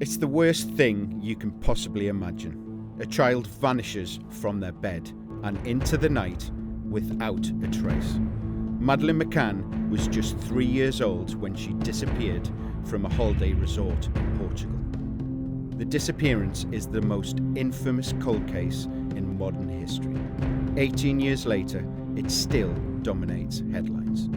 It's the worst thing you can possibly imagine. A child vanishes from their bed and into the night without a trace. Madeleine McCann was just 3 years old when she disappeared from a holiday resort in Portugal. The disappearance is the most infamous cold case in modern history. 18 years later, it still dominates headlines.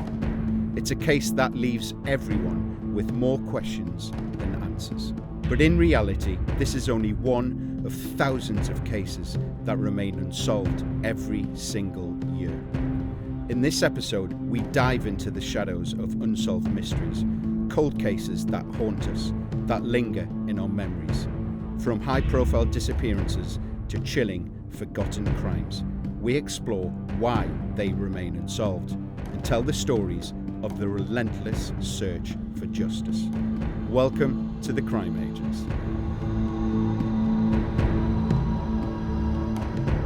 It's a case that leaves everyone with more questions than answers. But in reality, this is only one of thousands of cases that remain unsolved every single year. In this episode, we dive into the shadows of unsolved mysteries, cold cases that haunt us, that linger in our memories. From high-profile disappearances to chilling, forgotten crimes, we explore why they remain unsolved and tell the stories of the relentless search for justice. Welcome to the Crime Agents.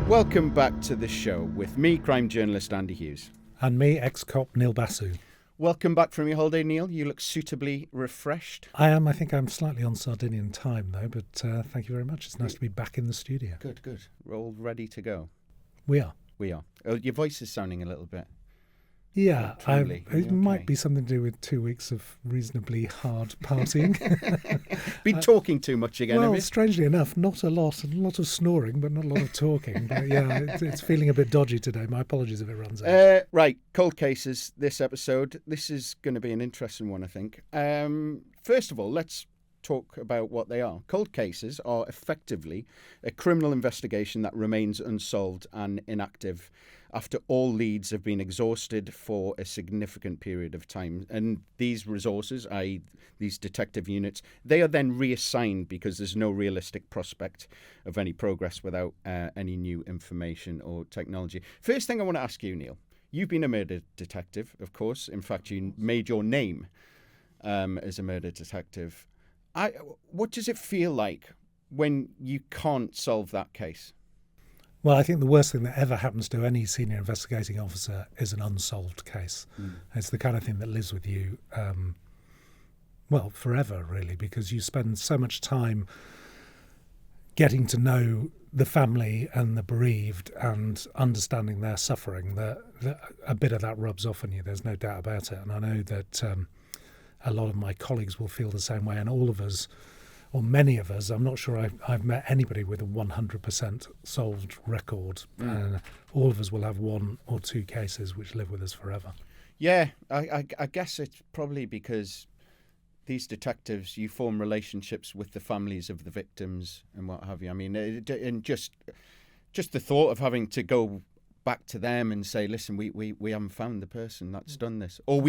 Welcome back to the show with me, crime journalist Andy Hughes. And me, ex-cop Neil Basu. Welcome back from your holiday, Neil. You look suitably refreshed. I am. I think I'm slightly on Sardinian time, though, but thank you very much. It's nice to be back in the studio. Good. We're all ready to go. We are. Your voice is sounding a little bit... Yeah, it might okay? be something to do with 2 weeks of reasonably hard partying. Been talking too much again, have Well, you? strangely enough, not a lot of snoring, but not a lot of talking. But yeah, it's feeling a bit dodgy today. My apologies if it runs out. Right, cold cases, this episode. This is going to be an interesting one, I think. First of all, let's talk about what they are. Cold cases are effectively a criminal investigation that remains unsolved and inactive after all leads have been exhausted for a significant period of time. And these resources, i.e. these detective units, they are then reassigned because there's no realistic prospect of any progress without any new information or technology. First thing I want to ask you, Neil, you've been a murder detective, of course. In fact, you made your name as a murder detective. What does it feel like when you can't solve that case? Well, I think the worst thing that ever happens to any senior investigating officer is an unsolved case. It's the kind of thing that lives with you, forever, really, because you spend so much time getting to know the family and the bereaved and understanding their suffering that a bit of that rubs off on you. There's no doubt about it. And I know that a lot of my colleagues will feel the same way, and all of us, or many of us, I'm not sure I've met anybody with a 100% solved record. All of us will have one or two cases which live with us forever. Yeah, I guess it's probably because these detectives, you form relationships with the families of the victims and what have you. I mean, and just the thought of having to go back to them and say, listen, we haven't found the person that's done this. Or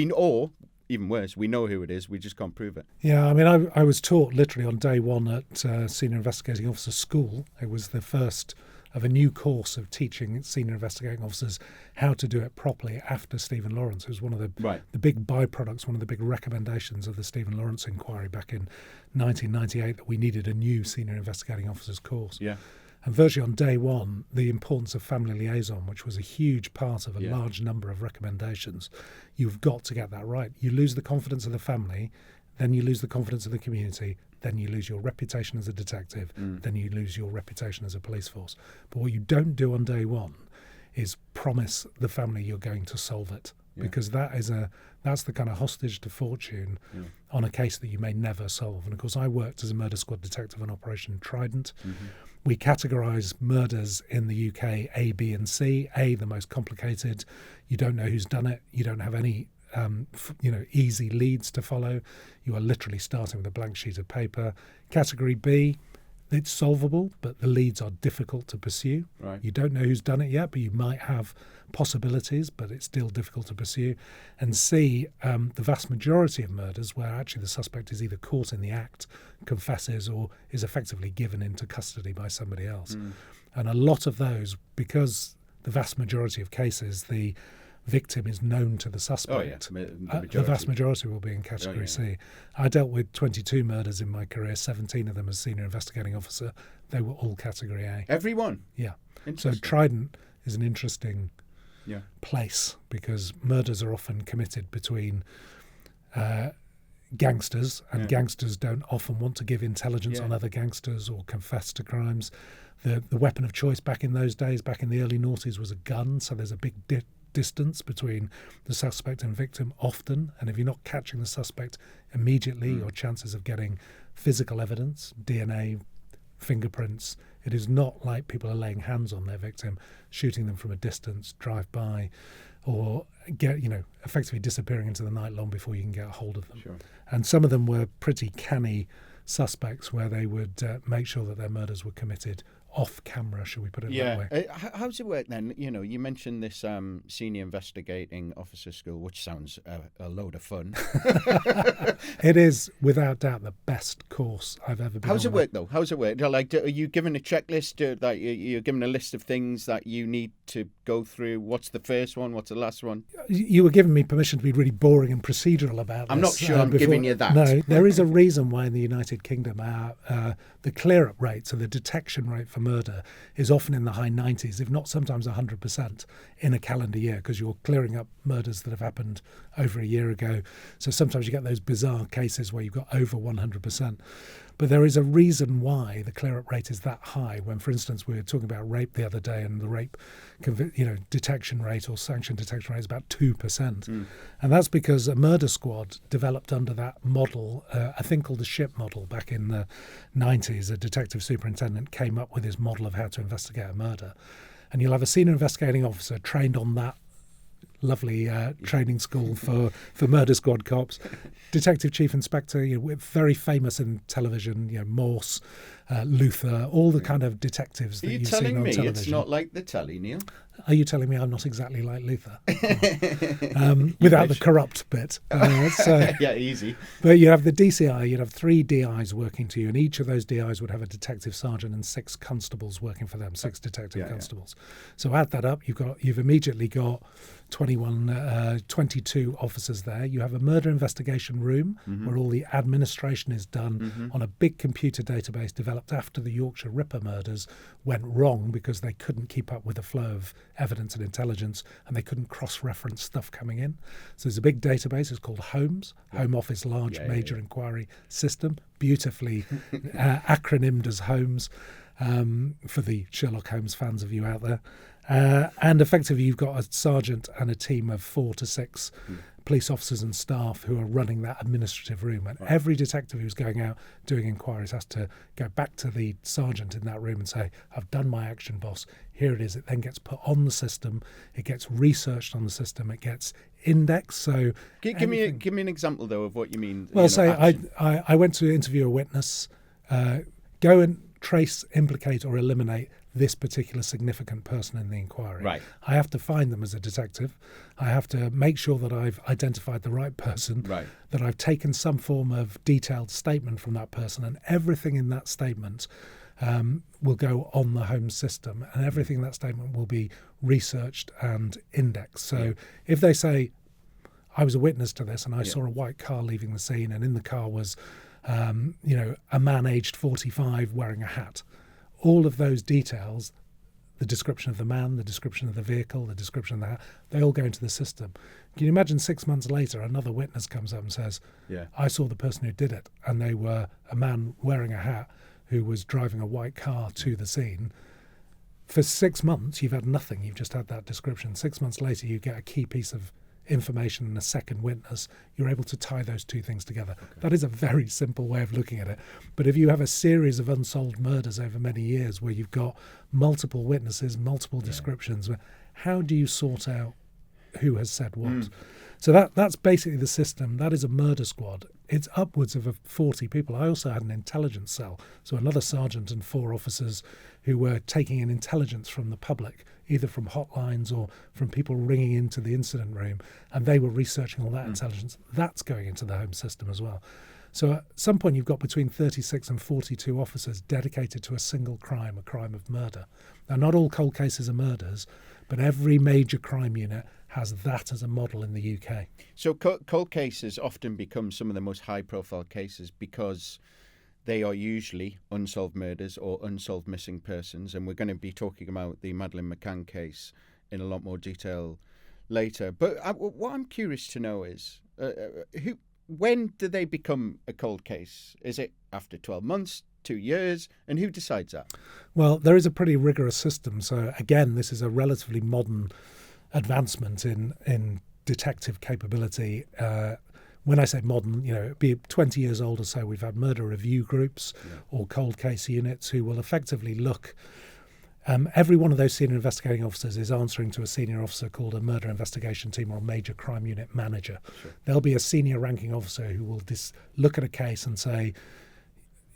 even worse, we know who it is, we just can't prove it. Yeah, I mean, I was taught literally on day one at Senior Investigating Officer School. It was the first of a new course of teaching senior investigating officers how to do it properly after Stephen Lawrence. It was one of the big byproducts, one of the big recommendations of the Stephen Lawrence inquiry back in 1998, that we needed a new senior investigating officers course. Yeah. And virtually on day one, the importance of family liaison, which was a huge part of a large number of recommendations, you've got to get that right. You lose the confidence of the family, then you lose the confidence of the community, then you lose your reputation as a detective, then you lose your reputation as a police force. But what you don't do on day one is promise the family you're going to solve it. Yeah. Because that's the kind of hostage to fortune on a case that you may never solve. And of course, I worked as a murder squad detective on Operation Trident. Mm-hmm. We categorise murders in the UK A, B and C. A, the most complicated. You don't know who's done it. You don't have any easy leads to follow. You are literally starting with a blank sheet of paper. Category B, it's solvable, but the leads are difficult to pursue. Right. You don't know who's done it yet, but you might have possibilities, but it's still difficult to pursue. And C, the vast majority of murders where actually the suspect is either caught in the act, confesses, or is effectively given into custody by somebody else. And a lot of those, because the vast majority of cases, the victim is known to the suspect. The vast majority will be in category C. I dealt with 22 murders in my career, 17 of them as senior investigating officer. They were all category A. Every one? Yeah. So Trident is an interesting place because murders are often committed between gangsters, and gangsters don't often want to give intelligence on other gangsters or confess to crimes. The weapon of choice back in those days, back in the early noughties, was a gun, so there's a big distance between the suspect and victim often, and if you're not catching the suspect immediately, your chances of getting physical evidence, DNA, fingerprints, it is not like people are laying hands on their victim, shooting them from a distance, drive by, or effectively disappearing into the night long before you can get a hold of them. Sure. And some of them were pretty canny suspects, where they would make sure that their murders were committed off camera, shall we put it that way? How does it work then? You mentioned this senior investigating officer school, which sounds a load of fun. It is, without doubt, the best course I've ever been on. How's it work, though? How's it work? Like, are you given a checklist? You're given a list of things that you need to go through? What's the first one? What's the last one? You were giving me permission to be really boring and procedural about this. I'm not sure I'm giving you that. No, there is a reason why in the United Kingdom the clear-up rate, so the detection rate for murder, is often in the high 90s, if not sometimes 100% in a calendar year, because you're clearing up murders that have happened over a year ago. So sometimes you get those bizarre cases where you've got over 100%. But there is a reason why the clear-up rate is that high. When, for instance, we were talking about rape the other day, and the rape detection rate or sanction detection rate is about 2%. And that's because a murder squad developed under that model, a thing called the SHIP model back in the 90s. A detective superintendent came up with his model of how to investigate a murder. And you'll have a senior investigating officer trained on that lovely training school for murder squad cops. Detective chief inspector, very famous in television, Morse, Luther, all the kind of detectives that you've seen on television. Are you telling me it's not like the telly, Neil? Are you telling me I'm not exactly like Luther? Without the corrupt bit. Yeah, easy. But you have the DCI, you'd have 3 DIs working to you, and each of those DIs would have a detective sergeant and 6 constables working for them, 6 detective constables. So add that up, you've immediately got 22 officers there. You have a murder investigation room where all the administration is done on a big computer database developed after the Yorkshire Ripper murders went wrong because they couldn't keep up with the flow of evidence and intelligence, and they couldn't cross-reference stuff coming in. So there's a big database. It's called HOMES, Home Office Large Major Inquiry System, beautifully acronymed as HOMES for the Sherlock Holmes fans of you out there. And effectively, you've got a sergeant and a team of 4 to 6 police officers and staff who are running that administrative room. And every detective who's going out doing inquiries has to go back to the sergeant in that room and say, I've done my action, boss. Here it is. It then gets put on the system. It gets researched on the system. It gets indexed. So give me an example, though, of what you mean. Well, I went to interview a witness, go and trace, implicate or eliminate this particular significant person in the inquiry. Right. I have to find them as a detective. I have to make sure that I've identified the right person, that I've taken some form of detailed statement from that person, and everything in that statement will go on the home system, and everything in that statement will be researched and indexed. So if they say, I was a witness to this and I saw a white car leaving the scene, and in the car was a man aged 45 wearing a hat, all of those details, the description of the man, the description of the vehicle, the description of the hat, they all go into the system. Can you imagine 6 months later, another witness comes up and says, I saw the person who did it, and they were a man wearing a hat who was driving a white car to the scene. For 6 months, you've had nothing. You've just had that description. 6 months later, you get a key piece of information and a second witness. You're able to tie those two things together. That is a very simple way of looking at it. But if you have a series of unsolved murders over many years where you've got multiple witnesses, multiple descriptions, how do you sort out who has said what? So that's basically the system. That is a murder squad. It's upwards of 40 people. I also had an intelligence cell, so another sergeant and 4 officers who were taking in intelligence from the public, either from hotlines or from people ringing into the incident room, and they were researching all that intelligence. That's going into the home system as well. So at some point you've got between 36 and 42 officers dedicated to a single crime, a crime of murder. Now, not all cold cases are murders, but every major crime unit has that as a model in the UK. So cold cases often become some of the most high-profile cases because they are usually unsolved murders or unsolved missing persons, and we're going to be talking about the Madeleine McCann case in a lot more detail later. But what I'm curious to know is when do they become a cold case? Is it after 12 months, 2 years? And who decides that? Well, there is a pretty rigorous system. So again, this is a relatively modern advancement in detective capability. When I say modern, it'd be 20 years old or so. We've had murder review groups or cold case units who will effectively look. Every one of those senior investigating officers is answering to a senior officer called a murder investigation team or a major crime unit manager. Sure. There'll be a senior ranking officer who will look at a case and say,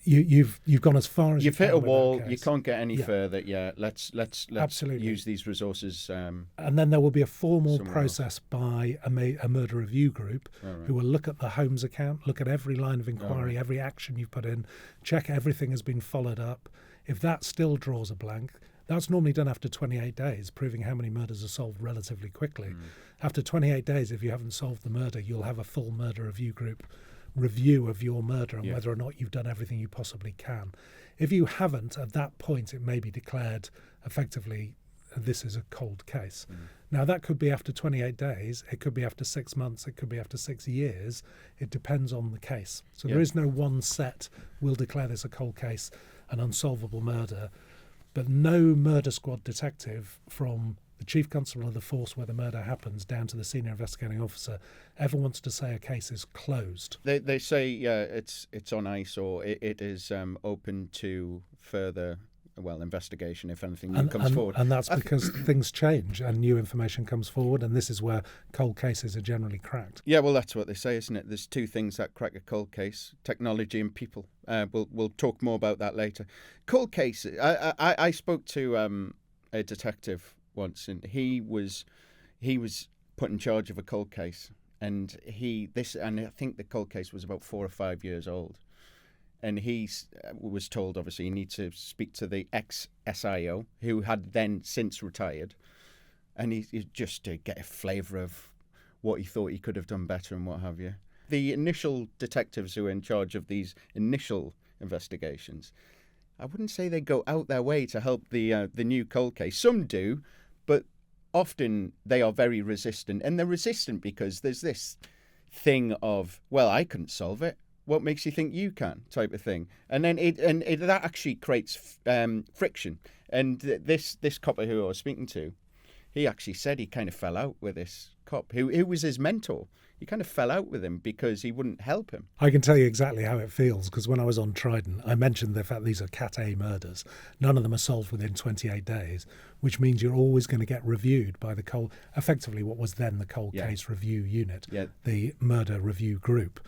You've gone as far as you've hit a wall. You can't get any further. Yeah, let's Absolutely. use these resources. And then there will be a formal process by a murder review group who will look at the Holmes account, look at every line of inquiry, every action you've put in, check everything has been followed up. If that still draws a blank, that's normally done after 28 days, proving how many murders are solved relatively quickly. After 28 days, if you haven't solved the murder, you'll have a full murder review group review of your murder and whether or not you've done everything you possibly can. If you haven't, at that point, it may be declared effectively this is a cold case. Now, that could be after 28 days. It could be after 6 months. It could be after 6 years. It depends on the case. So there is no one set, we'll declare this a cold case, an unsolvable murder. But no murder squad detective from the chief constable of the force where the murder happens down to the senior investigating officer ever wants to say a case is closed. They say it's on ice or it is open to further investigation if anything new comes forward. And that's because things change and new information comes forward, and this is where cold cases are generally cracked. Yeah, well, that's what they say, isn't it? There's two things that crack a cold case: technology and people. We'll talk more about that later. Cold cases. I spoke to a detective once, and he was put in charge of a cold case, and I think the cold case was about 4 or 5 years old, and he was told obviously you need to speak to the ex-SIO who had then since retired, and he just to get a flavour of what he thought he could have done better and what have you. The initial detectives who are in charge of these initial investigations, I wouldn't say they go out their way to help the new cold case. Some do, but often they are very resistant. And they're resistant because there's this thing of, well, I couldn't solve it. What makes you think you can? Type of thing. And then that actually creates friction. And this copper who I was speaking to, he actually said he kind of fell out with this cop who was his mentor. He kind of fell out with him because he wouldn't help him. I can tell you exactly how it feels, because when I was on Trident, I mentioned the fact these are Cat A murders. None of them are solved within 28 days, which means you're always going to get reviewed by effectively what was then the cold case review unit, the murder review group.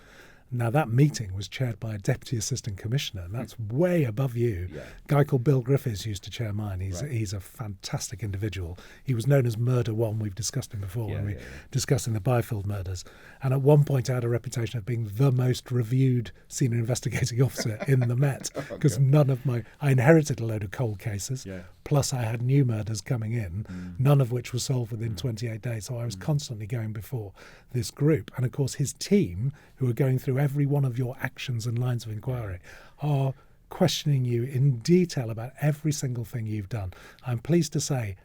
Now, that meeting was chaired by a deputy assistant commissioner, and that's way above you. A guy called Bill Griffiths used to chair mine. He's a fantastic individual. He was known as Murder One. We've discussed him before when we discussing the Byfield murders. And at one point, I had a reputation of being the most reviewed senior investigating officer in the Met, because I inherited a load of cold cases, plus I had new murders coming in, none of which were solved within 28 days. So I was constantly going before this group. And of course, his team, who are going through every one of your actions and lines of inquiry, are questioning you in detail about every single thing you've done. I'm pleased to say,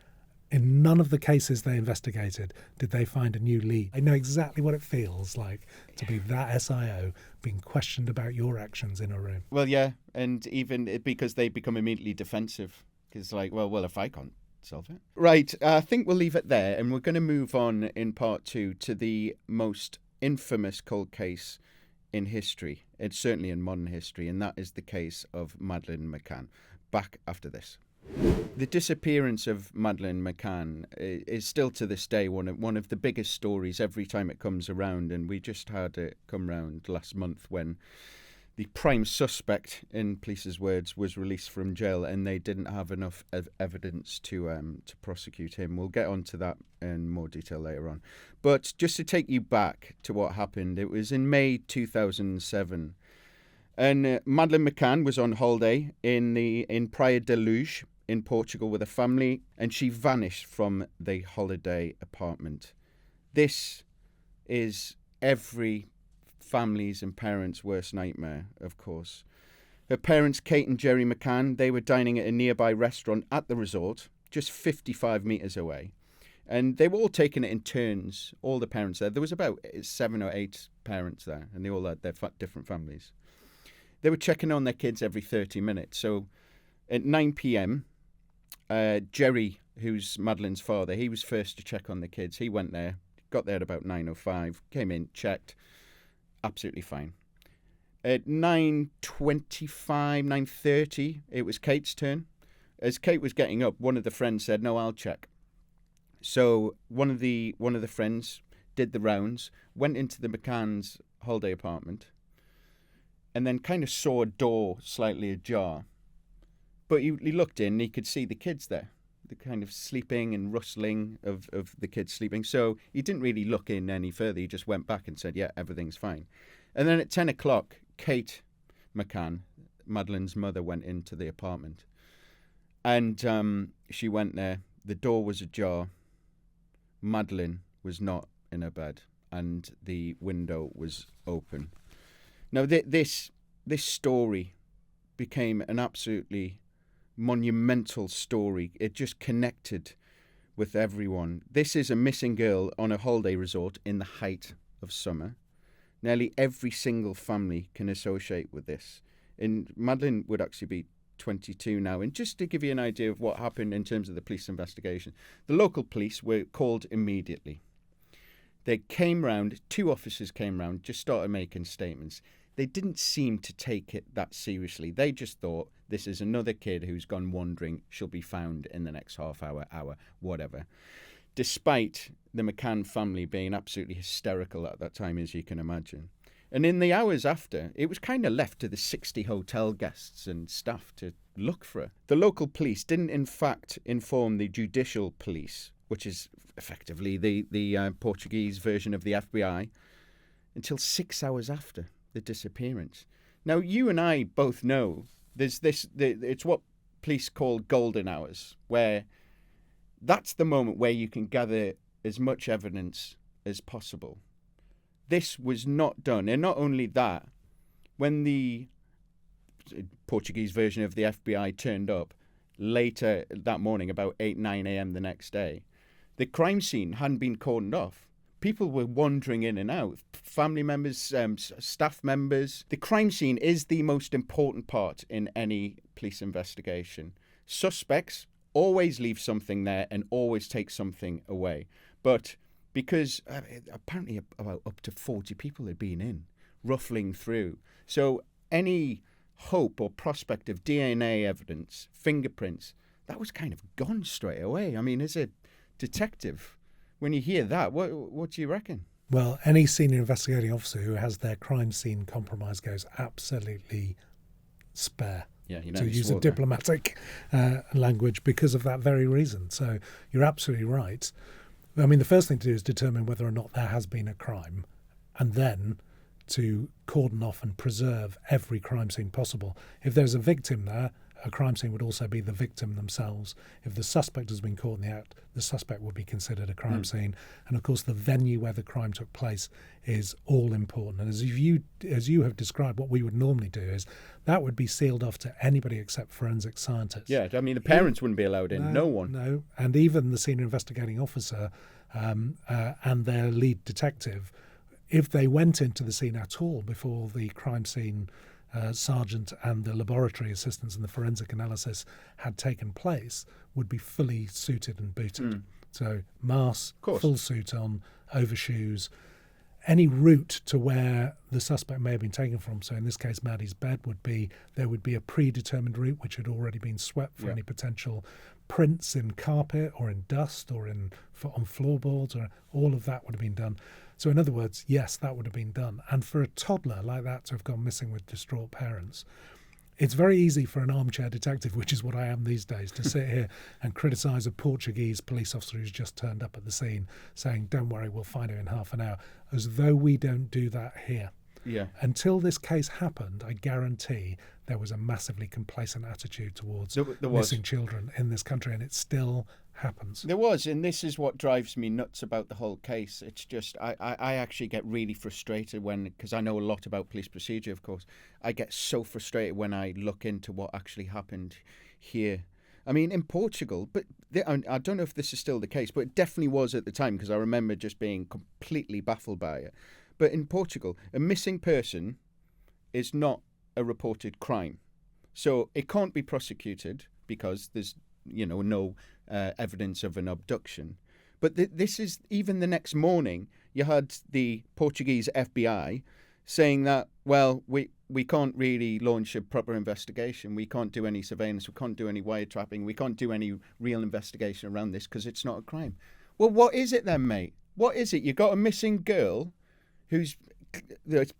in none of the cases they investigated did they find a new lead. I know exactly what it feels like to be that SIO being questioned about your actions in a room. Well, yeah, and even because they become immediately defensive. Because like, well, if I can't solve it. Right, I think we'll leave it there, and we're going to move on in part 2 to the most infamous cold case in history. It's certainly in modern history, and that is the case of Madeleine McCann. Back after this. The disappearance of Madeleine McCann is still to this day one of the biggest stories every time it comes around, and we just had it come round last month when the prime suspect, in police's words, was released from jail, and they didn't have enough evidence to prosecute him. We'll get onto that in more detail later on. But just to take you back to what happened, it was in May 2007, and Madeleine McCann was on holiday in Praia da Luz in Portugal with a family, and she vanished from the holiday apartment. This is every family's and parents' worst nightmare, of course. Her parents, Kate and Jerry McCann, they were dining at a nearby restaurant at the resort, just 55 metres away. And they were all taking it in turns, all the parents there. There was about 7 or 8 parents there, and they all had their different families. They were checking on their kids every 30 minutes. So at 9 p.m., Jerry, who's Madeleine's father, he was first to check on the kids. He went there, got there at about 9:05, came in, checked, absolutely fine. At 9:25, 9:30, it was Kate's turn. As Kate was getting up, one of the friends said, "No, I'll check." So one of the friends did the rounds, went into the McCann's holiday apartment, and then kind of saw a door slightly ajar. But he looked in and he could see the kids there. The kind of sleeping and rustling of the kids sleeping. So he didn't really look in any further. He just went back and said, yeah, everything's fine. And then at 10 o'clock, Kate McCann, Madeleine's mother, went into the apartment. And she went there. The door was ajar. Madeleine was not in her bed. And the window was open. Now, this story became an absolutely monumental story. It just connected with everyone. This is a missing girl on a holiday resort in the height of summer. Nearly every single family can associate with this. And Madeleine would actually be 22 now. And just to give you an idea of what happened in terms of the police investigation, the local police were called immediately. They came round, 2 officers came round, just started making statements. They didn't seem to take it that seriously. They just thought, this is another kid who's gone wandering. She'll be found in the next half hour, whatever. Despite the McCann family being absolutely hysterical at that time, as you can imagine. And in the hours after, it was kind of left to the 60 hotel guests and staff to look for her. The local police didn't, in fact, inform the judicial police, which is effectively the Portuguese version of the FBI, until 6 hours after the disappearance. Now, you and I both know it's what police call golden hours, where that's the moment where you can gather as much evidence as possible. This was not done. And not only that, when the Portuguese version of the FBI turned up later that morning, about 8, 9 a.m. the next day, the crime scene hadn't been cordoned off. People were wandering in and out, family members, staff members. The crime scene is the most important part in any police investigation. Suspects always leave something there and always take something away. But because apparently about up to 40 people had been in, ruffling through. So any hope or prospect of DNA evidence, fingerprints, that was kind of gone straight away. I mean, as a detective, when you hear that, what do you reckon? Well, any senior investigating officer who has their crime scene compromised goes absolutely spare. Yeah, to use a diplomatic language because of that very reason. So you're absolutely right. I mean, the first thing to do is determine whether or not there has been a crime, and then to cordon off and preserve every crime scene possible. If there's a victim there, a crime scene would also be the victim themselves. If the suspect has been caught in the act, the suspect would be considered a crime scene. And of course, the venue where the crime took place is all important. And as you have described, what we would normally do is that would be sealed off to anybody except forensic scientists. Yeah, I mean, the parents wouldn't be allowed in. No one. No, and even the senior investigating officer and their lead detective, if they went into the scene at all before the crime scene sergeant and the laboratory assistants and the forensic analysis had taken place, would be fully suited and booted. So mask, full suit on, overshoes, any route to where the suspect may have been taken from. So in this case, Maddie's bed there would be a predetermined route which had already been swept for any potential prints in carpet or in dust or on floorboards, or all of that would have been done. So in other words, yes, that would have been done. And for a toddler like that to have gone missing with distraught parents, it's very easy for an armchair detective, which is what I am these days, to sit here and criticise a Portuguese police officer who's just turned up at the scene saying, don't worry, we'll find her in half an hour, as though we don't do that here. Yeah. Until this case happened, I guarantee there was a massively complacent attitude towards missing children in this country, and it still happens. There was, and this is what drives me nuts about the whole case. It's just, I actually get really frustrated because I know a lot about police procedure, of course. I get so frustrated when I look into what actually happened here. I mean, in Portugal, but I don't know if this is still the case, but it definitely was at the time because I remember just being completely baffled by it. But in Portugal, a missing person is not a reported crime. So it can't be prosecuted because there's, no evidence of an abduction. But this is, even the next morning, you had the Portuguese FBI saying that, well, we can't really launch a proper investigation. We can't do any surveillance. We can't do any wiretapping. We can't do any real investigation around this because it's not a crime. Well, what is it then, mate? What is it? You've got a missing girl whose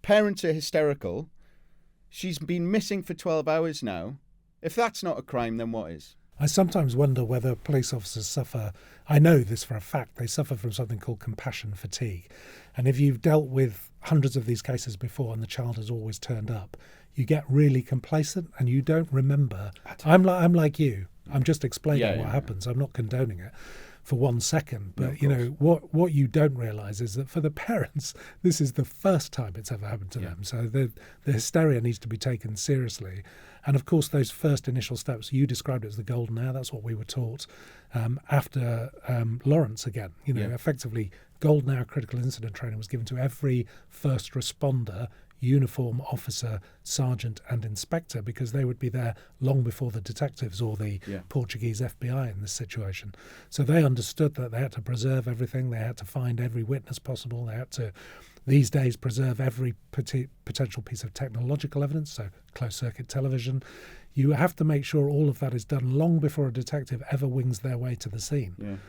parents are hysterical. She's been missing for 12 hours now. If that's not a crime, then what is? I sometimes wonder whether police officers suffer, I know this for a fact, they suffer from something called compassion fatigue. And if you've dealt with hundreds of these cases before and the child has always turned up, you get really complacent and you don't remember. I'm like you. I'm just explaining what happens. I'm not condoning it for 1 second. But, what you don't realise is that for the parents, this is the first time it's ever happened to them. So the hysteria needs to be taken seriously. And, of course, those first initial steps, you described it as the golden hour. That's what we were taught after Lawrence again. Effectively, golden hour critical incident training was given to every first responder, uniform officer, sergeant and inspector, because they would be there long before the detectives or the Portuguese FBI in this situation. So they understood that they had to preserve everything. They had to find every witness possible. They had to, these days, preserve every potential piece of technological evidence, so closed-circuit television. You have to make sure all of that is done long before a detective ever wings their way to the scene,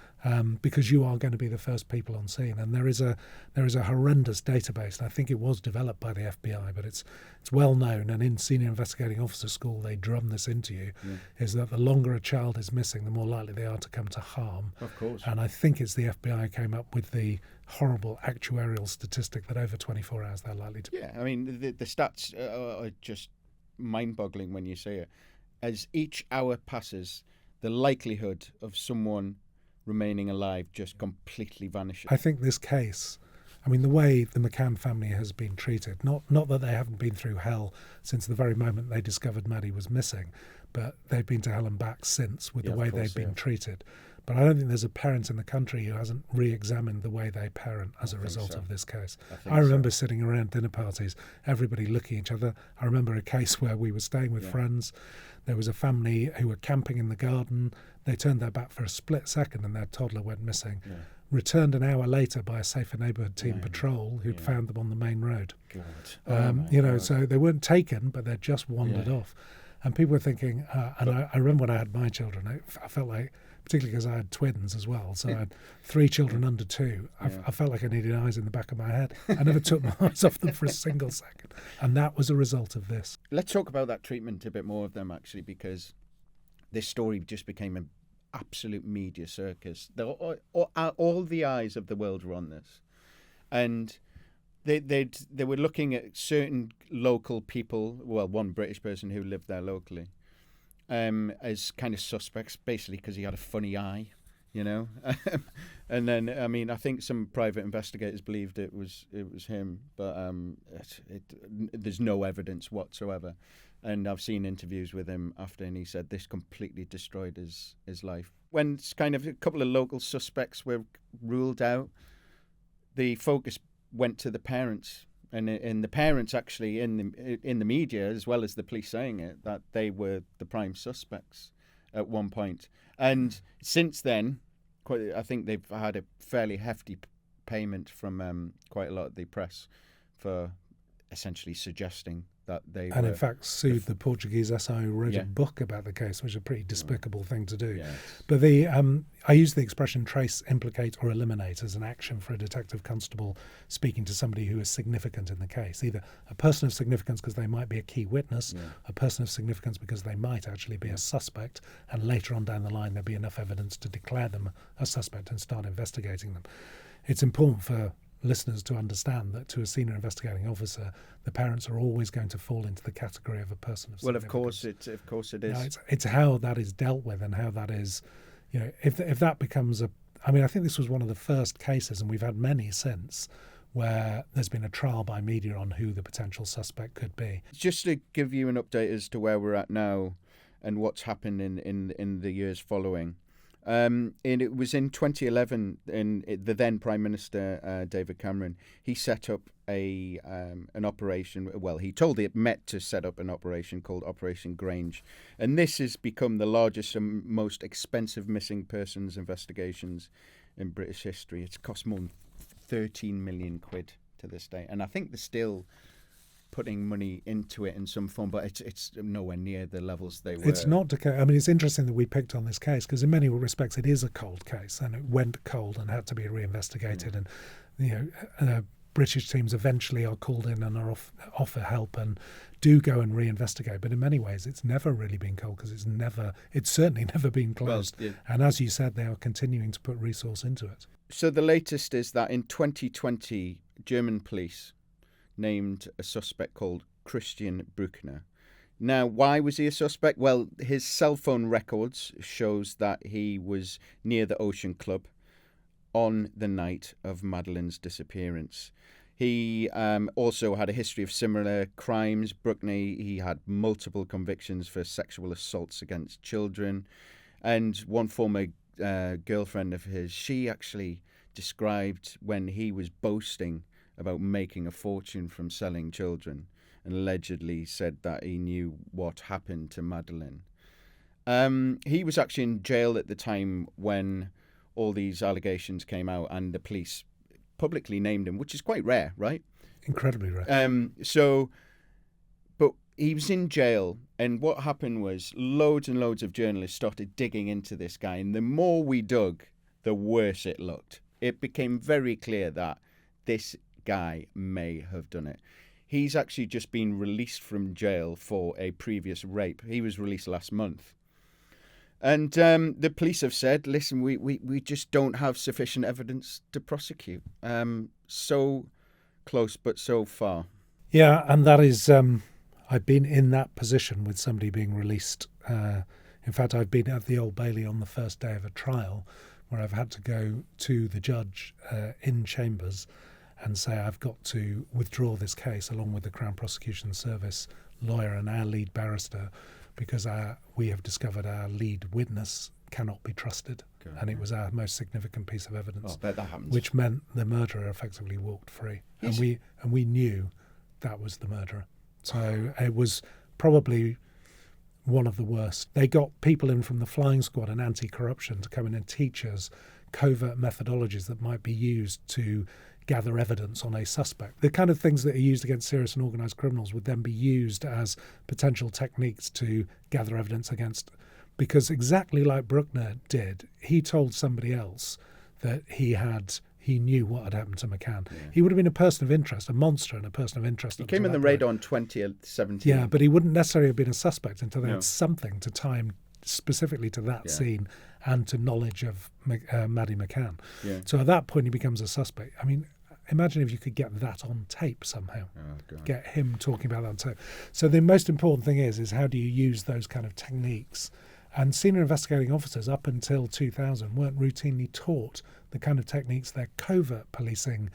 because you are going to be the first people on scene. And there is a horrendous database, and I think it was developed by the FBI, but it's well known. And in senior investigating officer school, they drum this into you: is that the longer a child is missing, the more likely they are to come to harm. Of course. And I think it's the FBI who came up with the horrible actuarial statistic that over 24 hours they're likely to. Yeah, I mean the stats are just mind-boggling when you say it. As each hour passes, the likelihood of someone remaining alive just completely vanishes. I think this case, I mean, the way the McCann family has been treated, not that they haven't been through hell since the very moment they discovered Maddie was missing, but they've been to hell and back since with the way they've been treated. But I don't think there's a parent in the country who hasn't re-examined the way they parent as a result of this case. I remember sitting around dinner parties, everybody looking at each other. I remember a case where we were staying with friends. There was a family who were camping in the garden. They turned their back for a split second and their toddler went missing. Returned an hour later by a Safer Neighbourhood Team patrol who'd found them on the main road. So they weren't taken, but they'd just wandered off. And people were thinking, and I remember when I had my children, I felt like, particularly because I had twins as well, so I had 3 children under 2. I felt like I needed eyes in the back of my head. I never took my eyes off them for a single second. And that was a result of this. Let's talk about that treatment a bit more of them, actually, because this story just became an absolute media circus. All the eyes of the world were on this. And they were looking at certain local people, well, one British person who lived there locally, as kind of suspects, basically because he had a funny eye, and then I think some private investigators believed it was him, but there's no evidence whatsoever. And I've seen interviews with him after, and he said this completely destroyed his life. When kind of a couple of local suspects were ruled out, the focus went to the parents. And the parents actually in the media, as well as the police saying it, that they were the prime suspects at one point. And since then, I think they've had a fairly hefty payment from quite a lot of the press for essentially suggesting that they and in fact sued the Portuguese SI who wrote a book about the case, which is a pretty despicable thing to do. But I use the expression trace, implicate or eliminate as an action for a detective constable speaking to somebody who is significant in the case, either a person of significance because they might be a key witness, a person of significance because they might actually be a suspect, and later on down the line there'll be enough evidence to declare them a suspect and start investigating them. It's important for listeners to understand that to a senior investigating officer, the parents are always going to fall into the category of a person of significance. Well, of course it is. It's how that is dealt with and how that is, if that becomes I think this was one of the first cases, and we've had many since, where there's been a trial by media on who the potential suspect could be. Just to give you an update as to where we're at now, and what's happened in the years following. And it was in 2011, the then Prime Minister David Cameron, he set up an operation. Well, he told the Met to set up an operation called Operation Grange, and this has become the largest and most expensive missing persons investigations in British history. It's cost more than 13 million quid to this day, and I think they're still putting money into it in some form, but it's nowhere near the levels they were. It's not. I mean, it's interesting that we picked on this case because in many respects it is a cold case, and it went cold and had to be reinvestigated. And British teams eventually are called in and are offer help and do go and reinvestigate. But in many ways, it's never really been cold because it's certainly never been closed. Well, and as you said, they are continuing to put resource into it. So the latest is that in 2020, German police named a suspect called Christian Bruckner. Now, why was he a suspect? Well, his cell phone records shows that he was near the Ocean Club on the night of Madeleine's disappearance. He also had a history of similar crimes. Bruckner, he had multiple convictions for sexual assaults against children. And one former girlfriend of his, she actually described when he was boasting about making a fortune from selling children, and allegedly said that he knew what happened to Madeleine. He was actually in jail at the time when all these allegations came out, and the police publicly named him, which is quite rare, right? Incredibly rare. But he was in jail, and what happened was loads and loads of journalists started digging into this guy, and the more we dug, the worse it looked. It became very clear that this guy may have done it. He's actually just been released from jail for a previous rape. He was released last month. And the police have said, listen, we just don't have sufficient evidence to prosecute. So close, but so far. Yeah, and that is, I've been in that position with somebody being released. In fact, I've been at the Old Bailey on the first day of a trial where I've had to go to the judge in chambers and say I've got to withdraw this case along with the Crown Prosecution Service lawyer and our lead barrister because we have discovered our lead witness cannot be trusted. God, and it was our most significant piece of evidence. I bet that happens. Which meant the murderer effectively walked free. And we knew that was the murderer. So it was probably one of the worst. They got people in from the flying squad and anti-corruption to come in and teach us covert methodologies that might be used to gather evidence on a suspect. The kind of things that are used against serious and organised criminals would then be used as potential techniques to gather evidence against, because exactly like Bruckner did, he told somebody else that he knew what had happened to McCann. Yeah. He would have been a person of interest, a monster and a person of interest. He came in the radar in 2017. Yeah, but he wouldn't necessarily have been a suspect until they had something to tie him specifically to that scene and to knowledge of Maddie McCann. Yeah. So at that point he becomes a suspect. I mean, imagine if you could get that on tape somehow. Oh, God. Get him talking about that on tape. So the most important thing is how do you use those kind of techniques? And senior investigating officers up until 2000 weren't routinely taught the kind of techniques their covert policing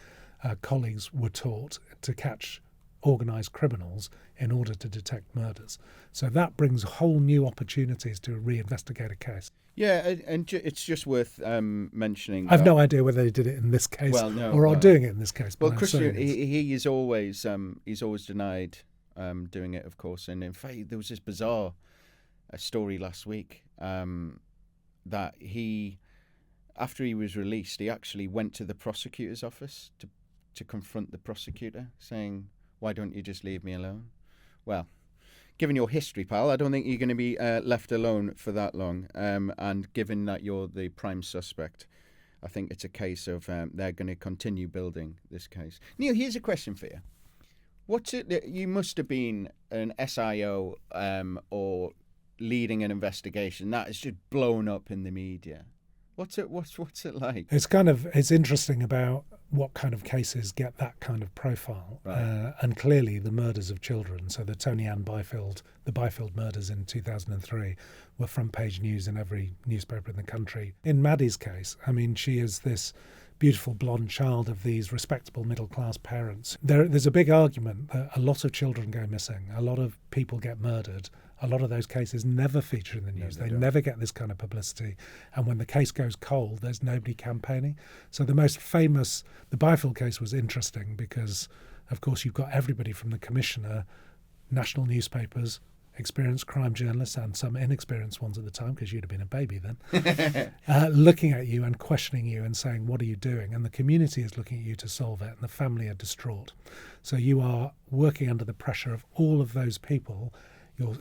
colleagues were taught to catch organised criminals in order to detect murders. So that brings whole new opportunities to reinvestigate a case. Yeah, and it's just worth mentioning. I've no idea whether they did it in this case or are doing it in this case. Well, Christian, he is always he's always denied doing it, of course. And in fact, there was this bizarre story last week that he, after he was released, he actually went to the prosecutor's office to confront the prosecutor, saying, "Why don't you just leave me alone?" Well, given your history, pal, I don't think you're going to be left alone for that long. And given that you're the prime suspect, I think it's a case of they're going to continue building this case. Neil, here's a question for you. You must have been an SIO or leading an investigation that has just blown up in the media. What's it like? It's interesting about what kind of cases get that kind of profile. Right. And clearly the murders of children, so the Tony Ann Byfield murders in 2003 were front page news in every newspaper in the country. In Maddie's case, I mean, she is this beautiful blonde child of these respectable middle-class parents. There's a big argument that a lot of children go missing, a lot of people get murdered. A lot of those cases never feature in the news. They never get this kind of publicity. And when the case goes cold, there's nobody campaigning. So the most famous, the Byfield case was interesting because, of course, you've got everybody from the commissioner, national newspapers, experienced crime journalists and some inexperienced ones at the time, because you'd have been a baby then, looking at you and questioning you and saying, what are you doing? And the community is looking at you to solve it, and the family are distraught. So you are working under the pressure of all of those people.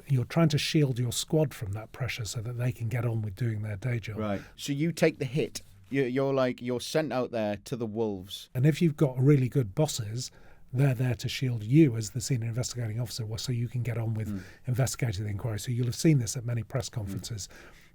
You're trying to shield your squad from that pressure so that they can get on with doing their day job. Right. So you take the hit. You're sent out there to the wolves. And if you've got really good bosses, they're there to shield you as the senior investigating officer, so you can get on with investigating the inquiry. So you'll have seen this at many press conferences.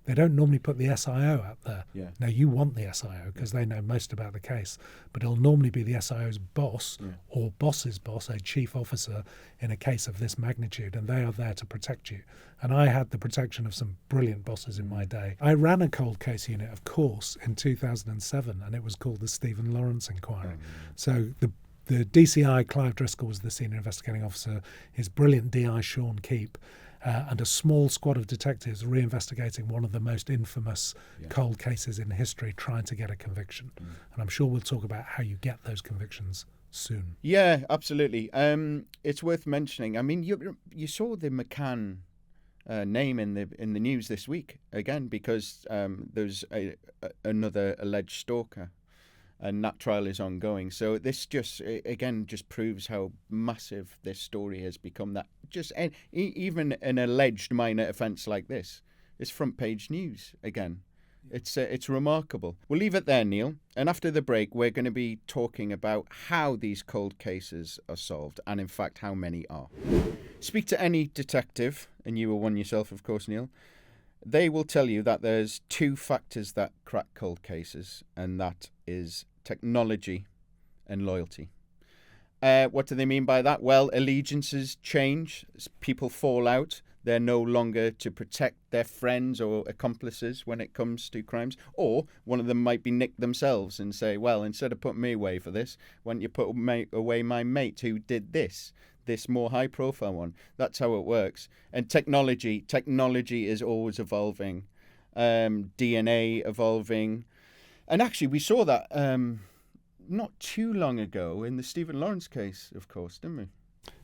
They don't normally put the SIO out there. Yeah. Now, you want the SIO because they know most about the case, but it'll normally be the SIO's boss or boss's boss, a chief officer, in a case of this magnitude, and they are there to protect you. And I had the protection of some brilliant bosses in my day. I ran a cold case unit, of course, in 2007, and it was called the Stephen Lawrence Inquiry. So the DCI, Clive Driscoll, was the senior investigating officer. His brilliant DI, Sean Keep, and a small squad of detectives reinvestigating one of the most infamous cold cases in history, trying to get a conviction. And I'm sure we'll talk about how you get those convictions soon. Yeah, absolutely. It's worth mentioning. I mean, you saw the McCann name in the news this week again, because there's another alleged stalker. And that trial is ongoing. So this just proves how massive this story has become. That just even an alleged minor offence like this is front page news again. It's remarkable. We'll leave it there, Neil. And after the break, we're going to be talking about how these cold cases are solved, and in fact, how many are. Speak to any detective, and you were one yourself, of course, Neil. They will tell you that there's two factors that crack cold cases, and that is technology and loyalty. What do they mean by that? Well, allegiances change. People fall out. They're no longer to protect their friends or accomplices when it comes to crimes. Or one of them might be nicked themselves and say, well, instead of putting me away for this, why don't you put away my mate who did this more high-profile one? That's how it works. And technology is always evolving. DNA evolving. And actually, we saw that not too long ago in the Stephen Lawrence case, of course, didn't we?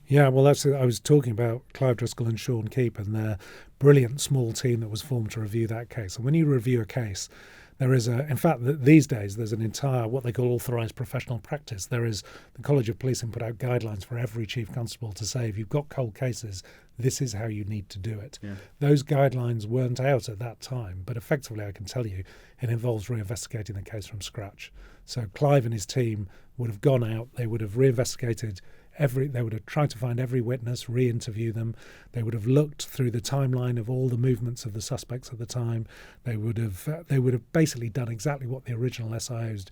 Yeah, well, I was talking about Clive Driscoll and Sean Keep and their brilliant small team that was formed to review that case. And when you review a case, there is in fact, these days, there's an entire, what they call authorised professional practice. There is, the College of Policing put out guidelines for every chief constable to say, if you've got cold cases, this is how you need to do it. Yeah. Those guidelines weren't out at that time, but effectively, I can tell you, it involves reinvestigating the case from scratch. So Clive and his team would have gone out, they would have reinvestigated they would have tried to find every witness, re-interview them. They would have looked through the timeline of all the movements of the suspects at the time. They would have basically done exactly what the original SIOs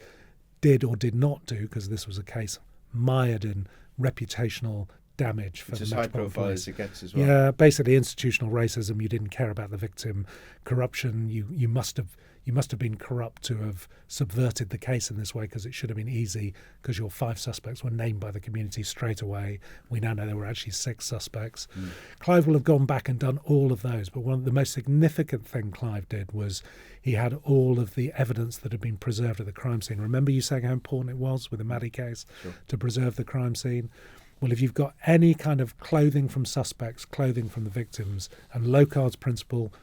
did or did not do, because this was a case mired in reputational damage for the Metropolitan Police. As it gets as well. Yeah, basically institutional racism. You didn't care about the victim. Corruption. You must have been corrupt to have subverted the case in this way, because it should have been easy, because your 5 suspects were named by the community straight away. We now know there were actually 6 suspects. Clive will have gone back and done all of those, but one of the most significant thing Clive did was he had all of the evidence that had been preserved at the crime scene. Remember you saying how important it was with the Maddie case to preserve the crime scene? Well, if you've got any kind of clothing from suspects, clothing from the victims, and Locard's principle,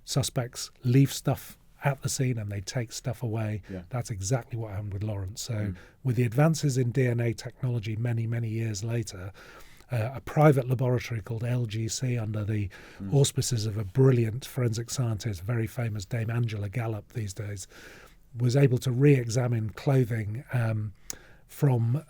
suspects leave stuff at the scene and they take stuff away. Yeah. That's exactly what happened with Lawrence. So with the advances in DNA technology many, many years later, a private laboratory called LGC, under the auspices of a brilliant forensic scientist, very famous Dame Angela Gallup these days, was able to re-examine clothing from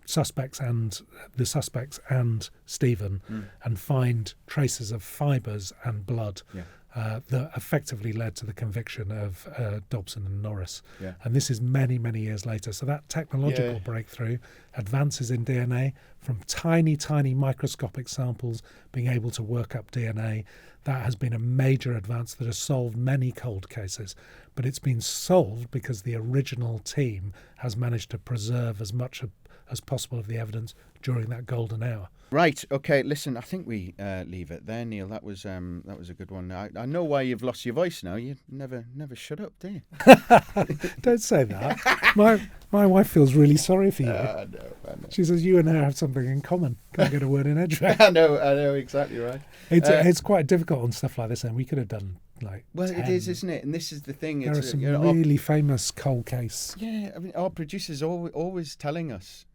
suspects and Stephen and find traces of fibres and blood. Yeah. that effectively led to the conviction of Dobson and Norris. Yeah. And this is many, many years later. So that technological breakthrough, advances in DNA from tiny, tiny microscopic samples, being able to work up DNA, that has been a major advance that has solved many cold cases. But it's been solved because the original team has managed to preserve as much as possible of the evidence during that golden hour. Right. Okay. Listen, I think we leave it there, Neil. That was a good one. I know why you've lost your voice now. You never shut up, do you? Don't say that. My wife feels really sorry for you. I know. She says you and her have something in common. Can't get a word in edgewise. I know exactly right. It's quite difficult on stuff like this, and we could have done like. Well, 10. it is, isn't it? And this is the thing. There are some you know, really famous cold case. Yeah, I mean, our producers always telling us,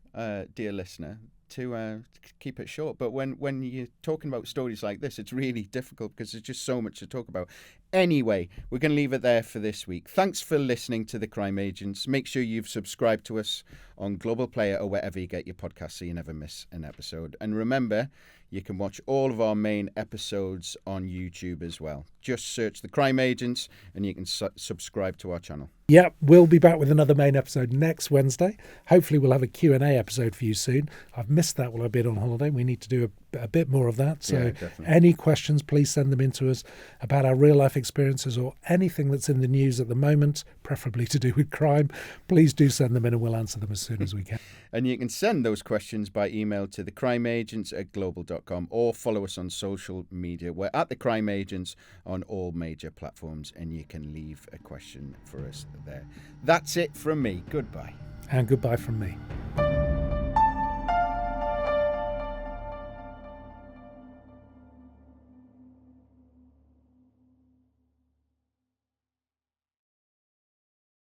dear listener, to keep it short. But when you're talking about stories like this, it's really difficult because there's just so much to talk about. Anyway, we're going to leave it there for this week. Thanks for listening to The Crime Agents. Make sure you've subscribed to us on Global Player or wherever you get your podcasts so you never miss an episode. And remember, you can watch all of our main episodes on YouTube as well. Just search The Crime Agents and you can subscribe to our channel. Yeah, we'll be back with another main episode next Wednesday. Hopefully we'll have a Q&A episode for you soon. I've missed that while I've been on holiday. We need to do a bit more of that. So any questions, please send them in to us about our real life experiences or anything that's in the news at the moment, preferably to do with crime. Please do send them in and we'll answer them as soon as we can. And you can send those questions by email to thecrimeagents@global.com or follow us on social media. We're at The Crime Agents on all major platforms and you can leave a question for us there. That's it from me. Goodbye. And goodbye from me.